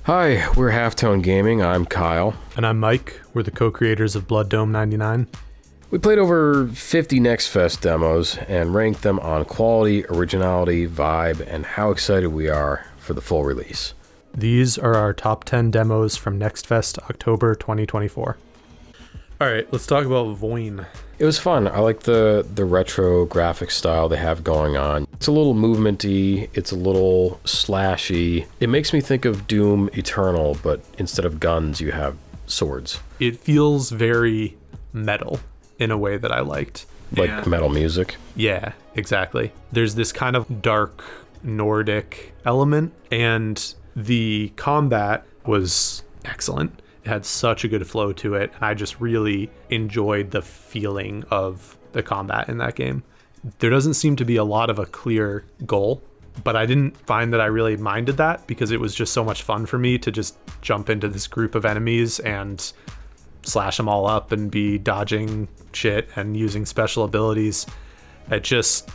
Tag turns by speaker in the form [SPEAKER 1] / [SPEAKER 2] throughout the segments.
[SPEAKER 1] Hi, we're Halftone Gaming. I'm Kyle.
[SPEAKER 2] And I'm Mike. We're the co-creators of Blood Dome 99.
[SPEAKER 1] We played over 50 Next Fest demos and ranked them on quality, originality, vibe, and how excited we are for the full release.
[SPEAKER 2] These are our top 10 demos from Next Fest October 2024. All right, let's talk about Voin.
[SPEAKER 1] It was fun. I like the retro graphic style they have going on. It's a little movementy, it's a little slashy. It makes me think of Doom Eternal, but instead of guns, you have swords.
[SPEAKER 2] It feels very metal in a way that I liked.
[SPEAKER 1] Like metal music?
[SPEAKER 2] Yeah, exactly. There's this kind of dark Nordic element, and the combat was excellent. It had such a good flow to it, and I just really enjoyed the feeling of the combat in that game. There doesn't seem to be a lot of a clear goal, but I didn't find that I really minded that because it was just so much fun for me to just jump into this group of enemies and slash them all up and be dodging shit and using special abilities. I just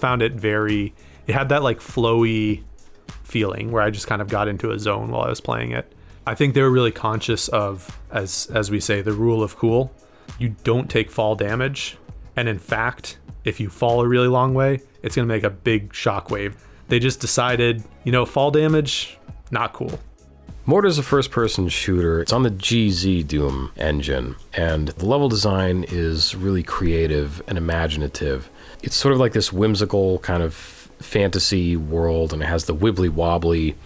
[SPEAKER 2] found it it had that like flowy feeling where I just kind of got into a zone while I was playing it. I think they were really conscious of, as we say, the rule of cool. You don't take fall damage. And in fact, if you fall a really long way, it's going to make a big shockwave. They just decided, fall damage, not cool.
[SPEAKER 1] Mohrta is a first-person shooter. It's on the GZ Doom engine, and the level design is really creative and imaginative. It's sort of like this whimsical kind of fantasy world, and it has the wibbly-wobbly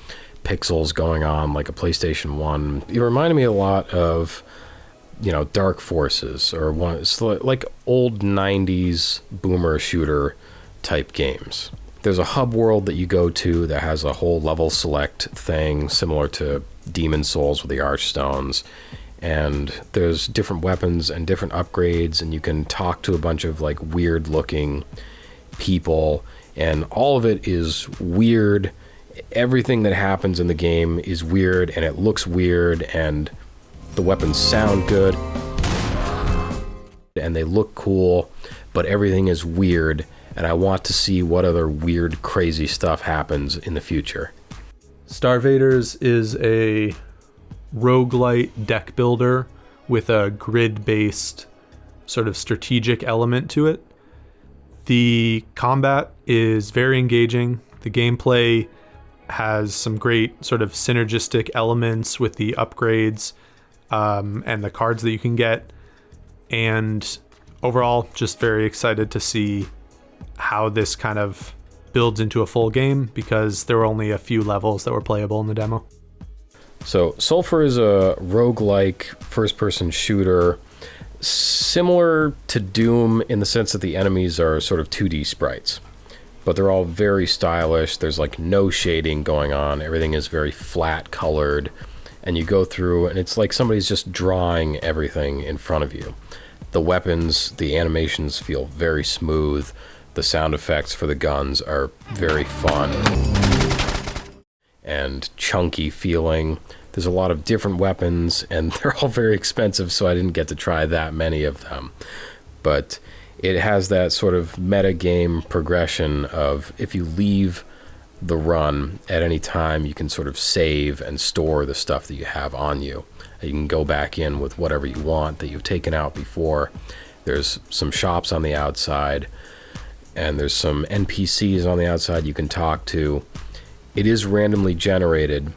[SPEAKER 1] pixels going on like a PlayStation 1. It reminded me a lot of, Dark Forces, or it's like old 90s boomer shooter type games. There's a hub world that you go to that has a whole level select thing similar to Demon Souls with the Archstones, and there's different weapons and different upgrades, and you can talk to a bunch of like weird looking people, and all of it is weird. Everything that happens in the game is weird, and it looks weird, and the weapons sound good and they look cool, but everything is weird, and I want to see what other weird, crazy stuff happens in the future.
[SPEAKER 2] StarVaders is a roguelite deck builder with a grid-based sort of strategic element to it. The combat is very engaging. The gameplay has some great sort of synergistic elements with the upgrades and the cards that you can get. And overall, just very excited to see how this kind of builds into a full game, because there were only a few levels that were playable in the demo.
[SPEAKER 1] So Sulfur is a roguelike first-person shooter similar to Doom in the sense that the enemies are sort of 2D sprites, but they're all very stylish. There's like no shading going on. Everything is very flat colored, and you go through and it's like somebody's just drawing everything in front of you. The weapons, the animations feel very smooth. The sound effects for the guns are very fun and chunky feeling. There's a lot of different weapons, and they're all very expensive, so I didn't get to try that many of them. But it has that sort of meta game progression of if you leave the run at any time, you can sort of save and store the stuff that you have on you. You can go back in with whatever you want that you've taken out before. There's some shops on the outside, and there's some NPCs on the outside you can talk to. It is randomly generated,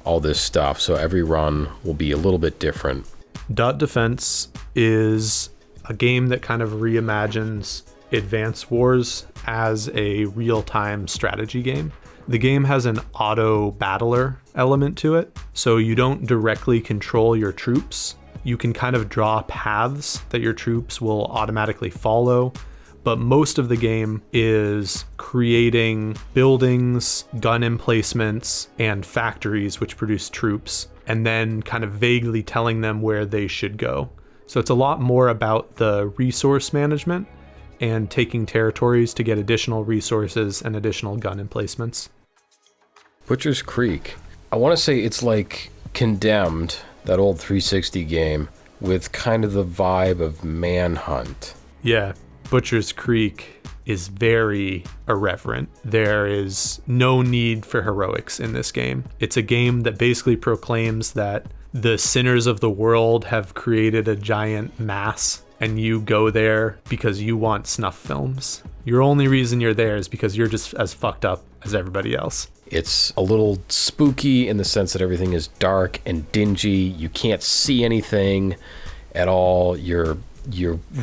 [SPEAKER 1] all this stuff, so every run will be a little bit different.
[SPEAKER 2] Dot Defense is a game that kind of reimagines Advance Wars as a real-time strategy game. The game has an auto battler element to it, so you don't directly control your troops. You can kind of draw paths that your troops will automatically follow, but most of the game is creating buildings, gun emplacements, and factories which produce troops, and then kind of vaguely telling them where they should go. So it's a lot more about the resource management and taking territories to get additional resources and additional gun emplacements.
[SPEAKER 1] Butcher's Creek. I want to say it's like Condemned, that old 360 game, with kind of the vibe of Manhunt.
[SPEAKER 2] Yeah, Butcher's Creek is very irreverent. There is no need for heroics in this game. It's a game that basically proclaims that the sinners of the world have created a giant mass, and you go there because you want snuff films. Your only reason you're there is because you're just as fucked up as everybody else.
[SPEAKER 1] It's a little spooky in the sense that everything is dark and dingy. You can't see anything at all. You're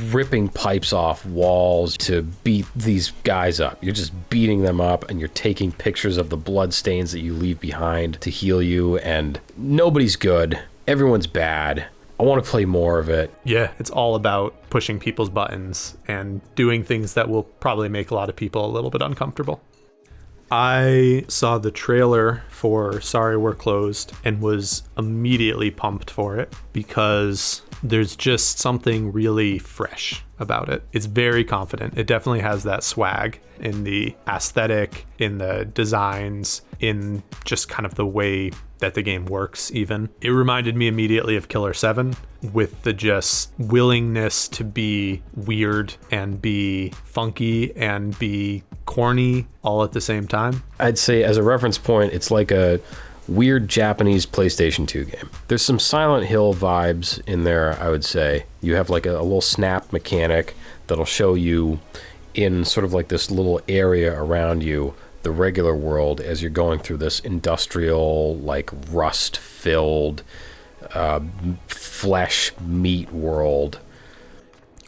[SPEAKER 1] ripping pipes off walls to beat these guys up. You're just beating them up, and you're taking pictures of the blood stains that you leave behind to heal you, and nobody's good. Everyone's bad. I want to play more of it.
[SPEAKER 2] Yeah, it's all about pushing people's buttons and doing things that will probably make a lot of people a little bit uncomfortable. I saw the trailer for Sorry We're Closed and was immediately pumped for it because there's just something really fresh about it. It's very confident. It definitely has that swag in the aesthetic, in the designs, in just kind of the way that the game works even. It reminded me immediately of Killer 7 with the just willingness to be weird and be funky and be corny all at the same time.
[SPEAKER 1] I'd say as a reference point, it's like a weird Japanese PlayStation 2 game. There's some Silent Hill vibes in there, I would say. You have like a little snap mechanic that'll show you in sort of like this little area around you the regular world as you're going through this industrial, like rust-filled, flesh meat world.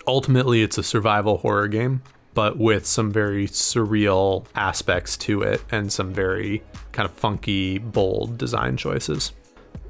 [SPEAKER 2] Ultimately, it's a survival horror game, but with some very surreal aspects to it and some very kind of funky, bold design choices.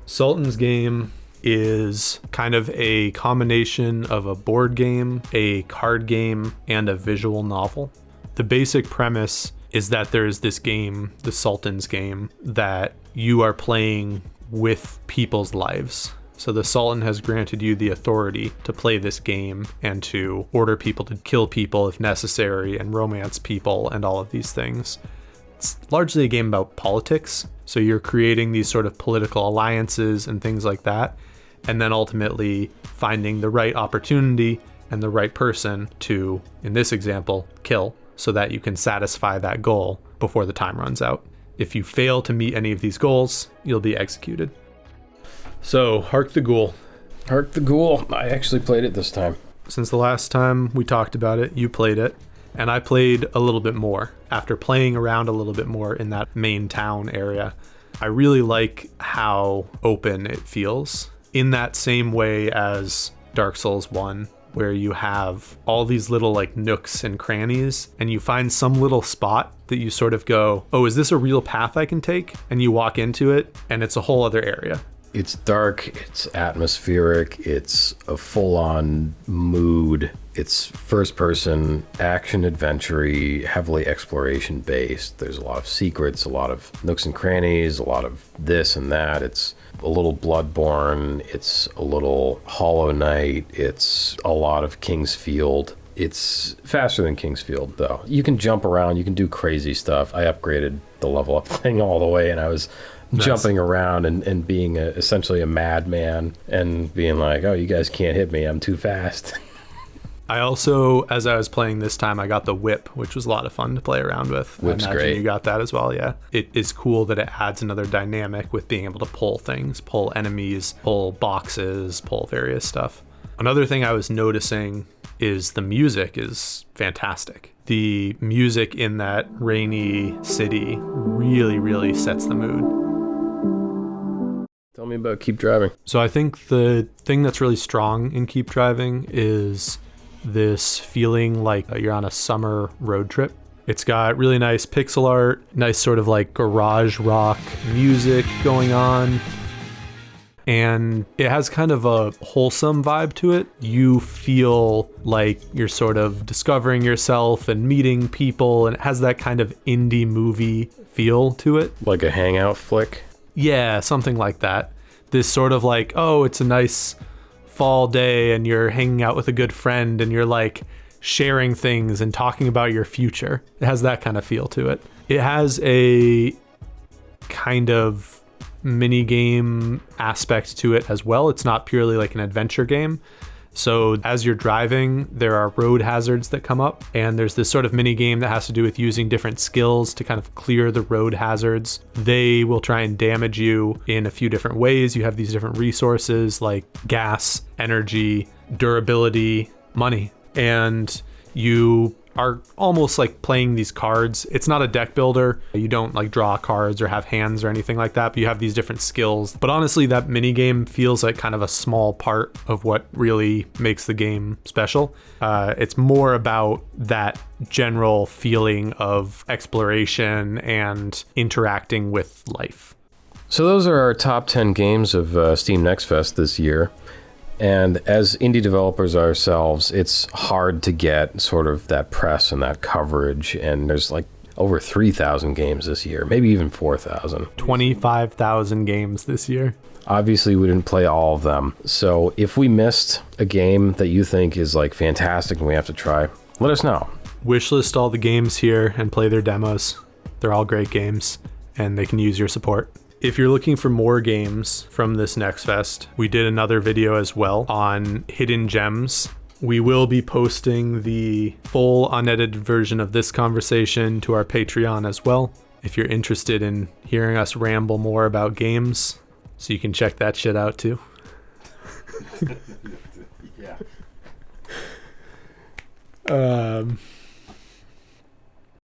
[SPEAKER 2] Sultan's game is kind of a combination of a board game, a card game, and a visual novel. The basic premise is that there is this game, the Sultan's game, that you are playing with people's lives. So the Sultan has granted you the authority to play this game and to order people to kill people if necessary and romance people and all of these things. It's largely a game about politics. So you're creating these sort of political alliances and things like that, and then ultimately finding the right opportunity and the right person to, in this example, kill, so that you can satisfy that goal before the time runs out. If you fail to meet any of these goals, you'll be executed. So, Hark the Ghoul.
[SPEAKER 1] Hark the Ghoul. I actually played it this time.
[SPEAKER 2] Since the last time we talked about it, you played it, and I played a little bit more. After playing around a little bit more in that main town area, I really like how open it feels. In that same way as Dark Souls 1, where you have all these little like nooks and crannies, and you find some little spot that you sort of go, oh, is this a real path I can take? And you walk into it, and it's a whole other area.
[SPEAKER 1] It's dark, it's atmospheric, it's a full-on mood. It's first-person, action-adventure-y, heavily exploration-based. There's a lot of secrets, a lot of nooks and crannies, a lot of this and that. It's a little Bloodborne, it's a little Hollow Knight, it's a lot of Kingsfield. It's faster than Kingsfield, though. You can jump around, you can do crazy stuff. I upgraded the level up thing all the way, and I was jumping around and being essentially a madman and being like, oh, you guys can't hit me, I'm too fast.
[SPEAKER 2] I also, as I was playing this time, I got the whip, which was a lot of fun to play around with.
[SPEAKER 1] Whip's
[SPEAKER 2] I imagine
[SPEAKER 1] great.
[SPEAKER 2] You got that as well, yeah. It is cool that it adds another dynamic with being able to pull things, pull enemies, pull boxes, pull various stuff. Another thing I was noticing is the music is fantastic. The music in that rainy city really, really sets the mood.
[SPEAKER 1] Tell me about Keep Driving.
[SPEAKER 2] So I think the thing that's really strong in Keep Driving is this feeling like you're on a summer road trip. It's got really nice pixel art, nice sort of like garage rock music going on. And it has kind of a wholesome vibe to it. You feel like you're sort of discovering yourself and meeting people, and it has that kind of indie movie feel to it.
[SPEAKER 1] Like a hangout flick?
[SPEAKER 2] Yeah, something like that. This sort of like, oh, it's a nice fall day and you're hanging out with a good friend and you're like sharing things and talking about your future. It has that kind of feel to it. It has a kind of mini game aspect to it as well. It's not purely like an adventure game. So as you're driving, there are road hazards that come up, and there's this sort of mini game that has to do with using different skills to kind of clear the road hazards. They will try and damage you in a few different ways. You have these different resources like gas, energy, durability, money, and you are almost like playing these cards. It's not a deck builder. You don't like draw cards or have hands or anything like that, but you have these different skills. But honestly, that mini game feels like kind of a small part of what really makes the game special. It's more about that general feeling of exploration and interacting with life.
[SPEAKER 1] So those are our top 10 games of Steam Next Fest this year. And as indie developers ourselves, it's hard to get sort of that press and that coverage. And there's like over 3,000 games this year, maybe even 4,000.
[SPEAKER 2] 25,000 games this year.
[SPEAKER 1] Obviously, we didn't play all of them. So if we missed a game that you think is like fantastic and we have to try, let us know.
[SPEAKER 2] Wishlist all the games here and play their demos. They're all great games and they can use your support. If you're looking for more games from this Next Fest, we did another video as well on hidden gems. We will be posting the full unedited version of this conversation to our Patreon as well. If you're interested in hearing us ramble more about games, so you can check that shit out too.
[SPEAKER 3] Yeah.